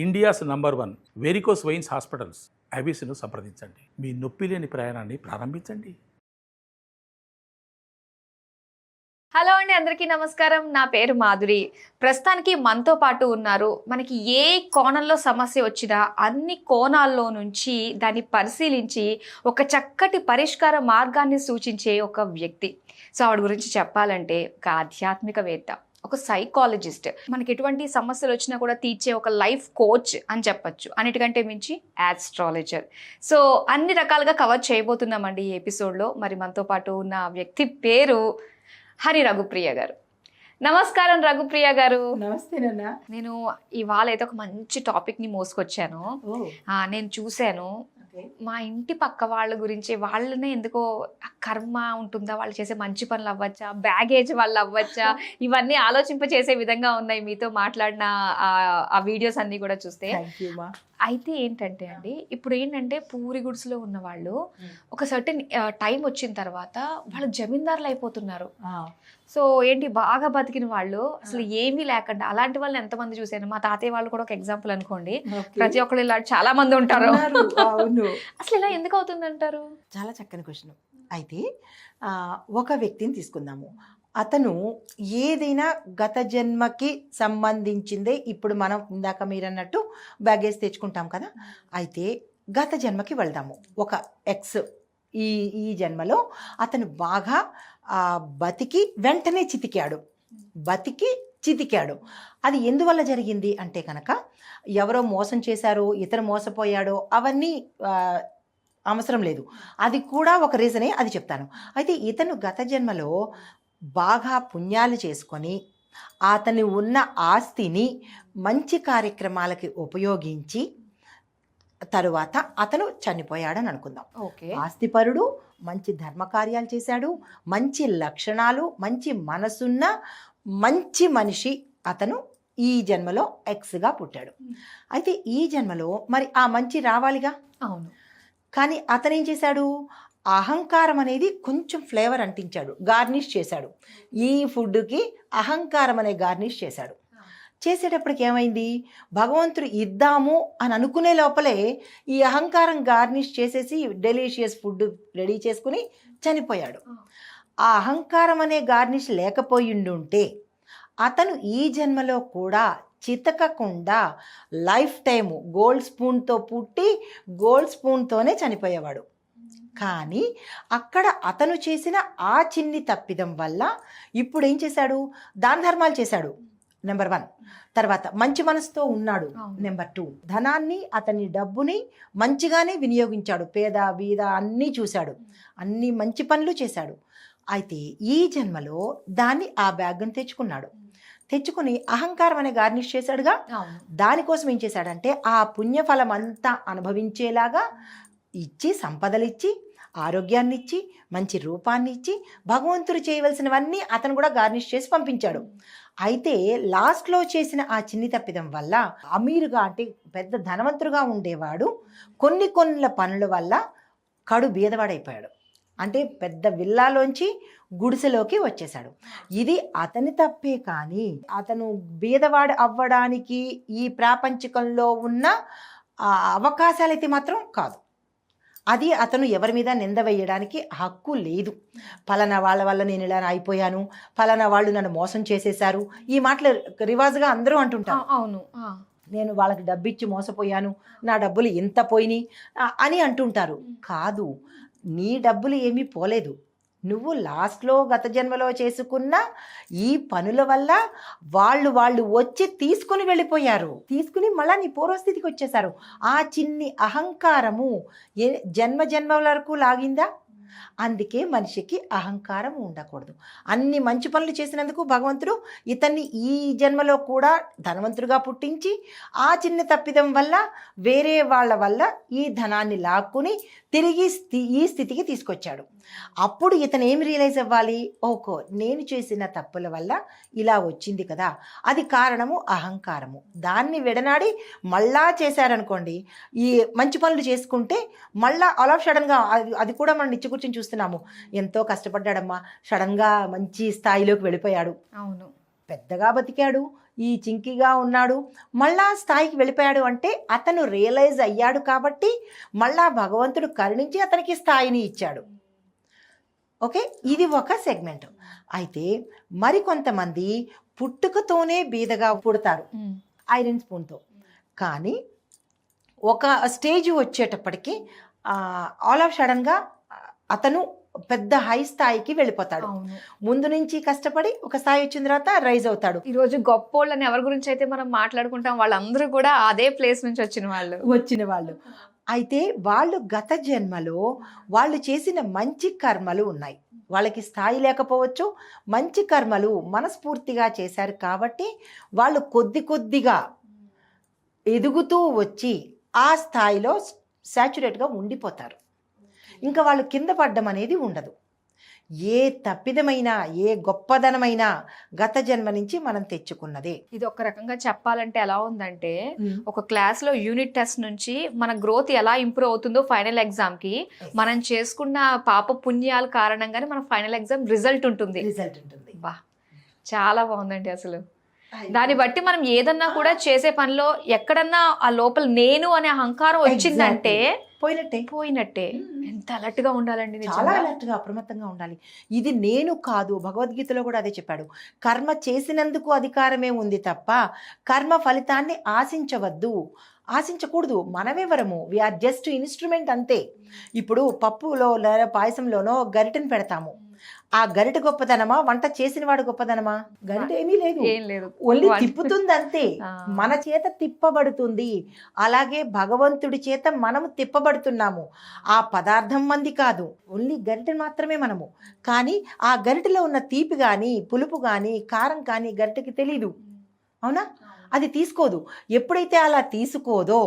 India's number 1 varicose veins hospitals ఐబీసీను సంప్రదించండి. మీ నొప్పి లేని ప్రయాణాన్ని ప్రారంభించండి. హలో అండి, అందరికీ నమస్కారం. నా పేరు మాధురి. ప్రస్తుతానికి మనతో పాటు ఉన్నారు. మనకి ఏ కోణంలో సమస్య వచ్చినా అన్ని కోణాల్లో నుంచి దాన్ని పరిశీలించి ఒక చక్కటి పరిష్కార మార్గాన్ని సూచించే ఒక వ్యక్తి. సో ఆవిడ గురించి చెప్పాలంటే ఒక ఆధ్యాత్మికవేత్త, ఒక సైకాలజిస్ట్, మనకి ఎటువంటి సమస్యలు వచ్చినా కూడా తీర్చే ఒక లైఫ్ కోచ్ అని చెప్పచ్చు. అన్నిటికంటే మించి ఆస్ట్రాలజర్. సో అన్ని రకాలుగా కవర్ చేయబోతున్నామండి ఈ ఎపిసోడ్లో. మరి మనతో పాటు ఉన్న వ్యక్తి పేరు హరి రఘుప్రియ గారు. నమస్కారం రఘుప్రియ గారు. నమస్తే నాన్న. నేను ఇవాళ అయితే ఒక మంచి టాపిక్ని మోసుకొచ్చాను. నేను చూశాను మా ఇంటి పక్క వాళ్ళ గురించి, వాళ్ళనే ఎందుకో కర్మ ఉంటుందా, వాళ్ళు చేసే మంచి పనులు అవ్వచ్చా, బ్యాగేజ్ వాళ్ళు అవ్వచ్చా, ఇవన్నీ ఆలోచింపచేసే విధంగా ఉన్నాయి మీతో మాట్లాడిన ఆ వీడియోస్ అన్నీ కూడా చూస్తే. అయితే ఏంటంటే అండి, ఇప్పుడు ఏంటంటే పూరి గుడిసెలో ఉన్న వాళ్ళు ఒక సర్టెన్ టైం వచ్చిన తర్వాత వాళ్ళు జమీందారులు అయిపోతున్నారు. సో ఏంటి, బాగా బతికిన వాళ్ళు అసలు ఏమీ లేకుండా, అలాంటి వాళ్ళని ఎంతమంది చూసాను. మా తాతయ్య వాళ్ళు కూడా ఒక ఎగ్జాంపుల్ అనుకోండి. ప్రతి ఒక్కరు ఇలా చాలా మంది ఉంటారు. అసలు ఇలా ఎందుకు అవుతుంది అంటారు? చాలా చక్కని క్వశ్చన్. అయితే ఒక వ్యక్తిని తీసుకుందాము. అతను ఏదైనా గత జన్మకి సంబంధించిందే. ఇప్పుడు మనం ఇందాక మీరు అన్నట్టు బ్యాగేజ్ తెచ్చుకుంటాం కదా. అయితే గత జన్మకి వెళ్దాము. ఒక ఎక్స్ ఈ జన్మలో అతను బాగా బతికి వెంటనే చితికాడు. అది ఎందువల్ల జరిగింది అంటే కనుక, ఎవరో మోసం చేశారో, ఇతను మోసపోయాడో, అవన్నీ అవసరం లేదు. అది కూడా ఒక రీజనే, అది చెప్తాను. అయితే ఇతను గత జన్మలో బాగా పుణ్యాలు చేసుకొని అతను ఉన్న ఆస్తిని మంచి కార్యక్రమాలకి ఉపయోగించి తరువాత అతను చనిపోయాడని అనుకుందాం. ఆస్తిపరుడు, మంచి ధర్మకార్యాలు చేశాడు, మంచి లక్షణాలు, మంచి మనసున్న మంచి మనిషి. అతను ఈ జన్మలో ఎక్స్గా పుట్టాడు. అయితే ఈ జన్మలో మరి ఆ మంచి రావాలిగా. అవును. కానీ అతను ఏం చేశాడు, అహంకారం అనేది కొంచెం ఫ్లేవర్ అంటించాడు, గార్నిష్ చేశాడు. ఈ ఫుడ్కి అహంకారం అనే గార్నిష్ చేశాడు. చేసేటప్పటికి ఏమైంది, భగవంతుడు ఇద్దాము అని అనుకునే లోపలే ఈ అహంకారం గార్నిష్ చేసేసి డెలీషియస్ ఫుడ్ రెడీ చేసుకుని చనిపోయాడు. ఆ అహంకారం అనే గార్నిష్ లేకపోయిండుంటే అతను ఈ జన్మలో కూడా చితకకుండా లైఫ్ టైము గోల్డ్ స్పూన్తో పుట్టి గోల్డ్ స్పూన్తోనే చనిపోయేవాడు. కానీ అక్కడ అతను చేసిన ఆ చిన్ని తప్పిదం వల్ల ఇప్పుడు ఏం చేశాడు, దాన ధర్మాలు చేశాడు, నెంబర్ 1. తర్వాత మంచి మనసుతో ఉన్నాడు, నెంబర్ 2. ధనాన్ని, అతని డబ్బుని మంచిగానే వినియోగించాడు, పేద బీద అన్నీ చూశాడు, అన్ని మంచి పనులు చేశాడు. అయితే ఈ జన్మలో దాన్ని ఆ బ్యాగ్ని తెచ్చుకుని అహంకారం అనే గార్నిష్ చేశాడుగా. దానికోసం ఏం చేశాడంటే ఆ పుణ్యఫలం అంతా అనుభవించేలాగా ఇచ్చి, సంపదలు ఇచ్చి, ఆరోగ్యాన్ని ఇచ్చి, మంచి రూపాన్ని ఇచ్చి, భగవంతుడు చేయవలసినవన్నీ అతను కూడా గార్నిష్ చేసి పంపించాడు. అయితే లాస్ట్లో చేసిన ఆ చిన్ని తప్పిదం వల్ల అమీరుగా, అంటే పెద్ద ధనవంతుడుగా ఉండేవాడు, కొన్ని పనుల వల్ల కడు బీదవాడైపోయాడు. అంటే పెద్ద విల్లాలోంచి గుడిసెలోకి వచ్చేసాడు. ఇది అతని తప్పే, కానీ అతను బీదవాడు అవ్వడానికి ఈ ప్రాపంచికంలో ఉన్న అవకాశాలైతే మాత్రం కాదు. అది అతను ఎవరి మీద నింద వేయడానికి హక్కు లేదు. ఫలానా వాళ్ళ వల్ల నేను ఇలా అయిపోయాను, ఫలానా వాళ్ళు నన్ను మోసం చేసేశారు, ఈ మాటలు రివాజుగా అందరూ అంటుంటారు. అవును, నేను వాళ్ళకి డబ్బు ఇచ్చి మోసపోయాను, నా డబ్బులు ఇంత పోయినాయి అని అంటుంటారు. కాదు, నీ డబ్బులు ఏమీ పోలేదు. నువ్వు లాస్ట్లో గత జన్మలో చేసుకున్న ఈ పనుల వల్ల వాళ్ళు వచ్చి తీసుకుని వెళ్ళిపోయారు, తీసుకుని మళ్ళీ నీ పూర్వస్థితికి వచ్చేసారు. ఆ చిన్ని అహంకారము జన్మ వరకు లాగిందా. అందుకే మనిషికి అహంకారం ఉండకూడదు. అన్ని మంచి పనులు చేసినందుకు భగవంతుడు ఇతన్ని ఈ జన్మలో కూడా ధనవంతుడిగా పుట్టించి ఆ చిన్న తప్పిదం వల్ల వేరే వాళ్ళ వల్ల ఈ ధనాన్ని లాక్కుని తిరిగి ఈ స్థితికి తీసుకొచ్చాడు. అప్పుడు ఇతను ఏమి రియలైజ్ అవ్వాలి, ఓకో నేను చేసిన తప్పుల వల్ల ఇలా వచ్చింది కదా, అది కారణము అహంకారము. దాన్ని విడనాడి మళ్ళా చేశారనుకోండి, ఈ మంచి పనులు చేసుకుంటే మళ్ళా ఆల్ ఆఫ్ సడన్గా అది కూడా మనం నిత్య కూర్చొని చూస్తున్నాము. ఎంతో కష్టపడ్డాడమ్మా, సడన్గా మంచి స్థాయిలోకి వెళ్ళిపోయాడు. అవును, పెద్దగా బతికాడు, ఈ చింకిగా ఉన్నాడు, మళ్ళా స్థాయికి వెళ్ళిపోయాడు అంటే అతను రియలైజ్ అయ్యాడు కాబట్టి మళ్ళా భగవంతుడు కరుణించి అతనికి స్థాయిని ఇచ్చాడు. ఓకే, ఇది ఒక సెగ్మెంట్. అయితే మరికొంతమంది పుట్టుకతోనే బీదగా పుడతారు ఐరన్ స్పూన్తో, కానీ ఒక స్టేజ్ వచ్చేటప్పటికి ఆల్ ఆఫ్ సడన్గా అతను పెద్ద హై స్థాయికి వెళ్ళిపోతాడు. ముందు నుంచి కష్టపడి ఒక స్థాయి వచ్చిన తర్వాత రైజ్ అవుతాడు. ఈ రోజు గొప్పోళ్ళని ఎవరి గురించి అయితే మనం మాట్లాడుకుంటాం వాళ్ళందరూ కూడా అదే ప్లేస్ నుంచి వచ్చిన వాళ్ళు. అయితే వాళ్ళు గత జన్మలో వాళ్ళు చేసిన మంచి కర్మలు ఉన్నాయి. వాళ్ళకి స్థాయి లేకపోవచ్చు, మంచి కర్మలు మనస్ఫూర్తిగా చేశారు కాబట్టి వాళ్ళు కొద్దిగా ఎదుగుతూ వచ్చి ఆ స్థాయిలో సాచురేట్గా ఉండిపోతారు. ఇంకా వాళ్ళు కింద పడ్డం అనేది ఉండదు. ఏ తప్పిదమైనా ఏ గొప్పదనమైనా గత జన్మ నుంచి మనం తెచ్చుకున్నదే. ఇది ఒక రకంగా చెప్పాలంటే ఎలా ఉందంటే ఒక క్లాస్ లో యూనిట్ టెస్ట్ నుంచి మన గ్రోత్ ఎలా ఇంప్రూవ్ అవుతుందో ఫైనల్ ఎగ్జామ్ కి మనం చేసుకున్న పాప పుణ్యాల కారణంగానే మన ఫైనల్ ఎగ్జామ్ రిజల్ట్ ఉంటుంది. బా, చాలా బాగుందండి. అసలు దాన్ని బట్టి మనం ఏదన్నా కూడా చేసే పనిలో ఎక్కడన్నా ఆ లోపల నేను అనే అహంకారం వచ్చిందంటే పోయినట్టే. ఎంత అలర్ట్ గా ఉండాలండి, చాలా అలర్ట్ గా అప్రమత్తంగా ఉండాలి. ఇది నేను కాదు, భగవద్గీతలో కూడా అదే చెప్పాడు. కర్మ చేసినందుకు అధికారమే ఉంది తప్ప కర్మ ఫలితాన్ని ఆశించకూడదు. మనమెవరము, వీఆర్ జస్ట్ ఇన్స్ట్రుమెంట్ అంతే. ఇప్పుడు పప్పులో పాయసంలోనో గరిటెని పెడతాము, ఆ గరిట గొప్పదనమా, వంట చేసిన వాడు గొప్పదనమా? గరిట ఏమీ లేదు, ఓన్లీ తిప్పుతుంది అంతే. మన చేత తిప్పబడుతుంది. అలాగే భగవంతుడి చేత మనము తిప్పబడుతున్నాము. ఆ పదార్థం మంది కాదు, ఓన్లీ గరిట మాత్రమే మనము. కానీ ఆ గరిటలో ఉన్న తీపి కానీ పులుపు కానీ కారం కానీ గరిటకి తెలీదు, అవునా? అది తీసుకోదు. ఎప్పుడైతే అలా తీసుకోదో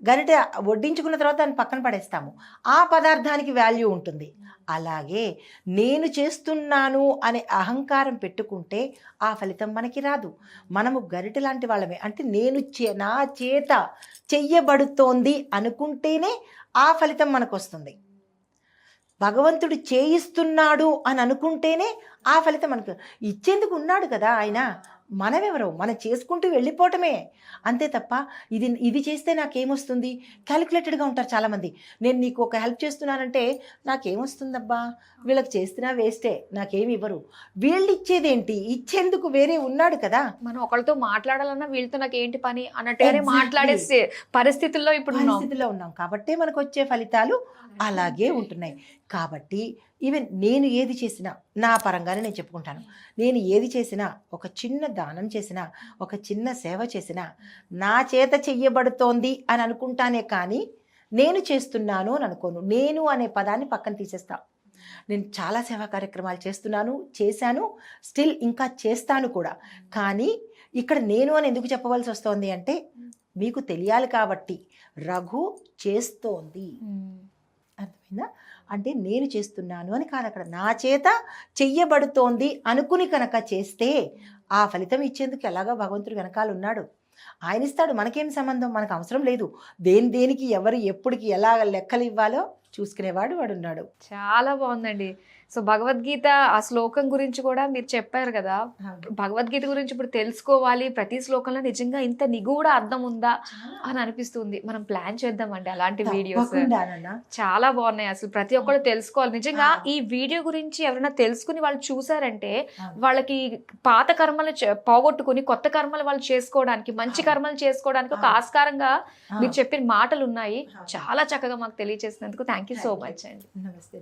గరిట వడ్డించుకున్న తర్వాత దాన్ని పక్కన పడేస్తాము, ఆ పదార్థానికి వాల్యూ ఉంటుంది. అలాగే నేను చేస్తున్నాను అనే అహంకారం పెట్టుకుంటే ఆ ఫలితం మనకి రాదు. మనము గరిట లాంటి వాళ్ళమే. అంటే నేను నా చేత చెయ్యబడుతోంది అనుకుంటేనే ఆ ఫలితం మనకు వస్తుంది. భగవంతుడు చేయిస్తున్నాడు అని అనుకుంటేనే ఆ ఫలితం మనకు ఇచ్చేందుకు ఉన్నాడు కదా ఆయన. మనమెవరో మనం చేసుకుంటూ వెళ్ళిపోవటమే అంతే తప్ప ఇది చేస్తే నాకేమొస్తుంది, క్యాలిక్యులేటెడ్గా ఉంటారు చాలామంది. నేను నీకు ఒక హెల్ప్ చేస్తున్నానంటే నాకేమొస్తుందబ్బా, వీళ్ళకి చేస్తున్నా వేస్టే, నాకేమి ఇవ్వరు. వీళ్ళు ఇచ్చేదేంటి, ఇచ్చేందుకు వేరే ఉన్నాడు కదా. మనం ఒకళ్ళతో మాట్లాడాలన్నా వీళ్ళతో నాకు ఏంటి పని అన్నట్టుగానే మాట్లాడే పరిస్థితుల్లో ఉన్నాం కాబట్టి మనకు వచ్చే ఫలితాలు అలాగే ఉంటున్నాయి. కాబట్టి ఈవెన్ నేను ఏది చేసినా నా పరంగానే నేను చెప్పుకుంటాను. నేను ఏది చేసినా, ఒక చిన్న దానం చేసినా, ఒక చిన్న సేవ చేసినా నా చేత చెయ్యబడుతోంది అని అనుకుంటానే కానీ నేను చేస్తున్నాను అని అనుకోను. నేను అనే పదాన్ని పక్కన తీసేస్తా. నేను చాలా సేవా కార్యక్రమాలు చేశాను, స్టిల్ ఇంకా చేస్తాను కూడా. కానీ ఇక్కడ నేను అని ఎందుకు చెప్పవలసి వస్తోంది అంటే మీకు తెలియాలి కాబట్టి. రఘు చేస్తోంది, అర్థమైందా? అంటే నేను చేస్తున్నాను అని కాదు, అక్కడ నా చేత చెయ్యబడుతోంది అనుకుని కనుక చేస్తే ఆ ఫలితం ఇచ్చేందుకు ఎలాగో భగవంతుడు వెనకాల ఉన్నాడు. ఆయన ఇస్తాడు, మనకేం సంబంధం, మనకు అవసరం లేదు. దేనికి ఎవరు ఎప్పటికి ఎలా లెక్కలు ఇవ్వాలో చూసుకునేవాడు వాడున్నాడు. చాలా బాగుందండి. సో భగవద్గీత ఆ శ్లోకం గురించి కూడా మీరు చెప్పారు కదా. భగవద్గీత గురించి ఇప్పుడు తెలుసుకోవాలి, ప్రతి శ్లోకంలో నిజంగా ఇంత నిగూఢ అర్థం ఉందా అని అనిపిస్తుంది. మనం ప్లాన్ చేద్దామండి అలాంటి వీడియోస్. చాలా బాగున్నాయి అసలు, ప్రతి ఒక్కరు తెలుసుకోవాలి. నిజంగా ఈ వీడియో గురించి ఎవరైనా తెలుసుకుని వాళ్ళు చూసారంటే వాళ్ళకి పాత కర్మలు పోగొట్టుకుని కొత్త కర్మలు వాళ్ళు చేసుకోవడానికి, మంచి కర్మలు చేసుకోవడానికి ఒక ఆస్కారంగా మీరు చెప్పిన మాటలు ఉన్నాయి. చాలా చక్కగా మాకు తెలియజేసినందుకు థ్యాంక్ యూ సో మచ్ అండి. నమస్తే.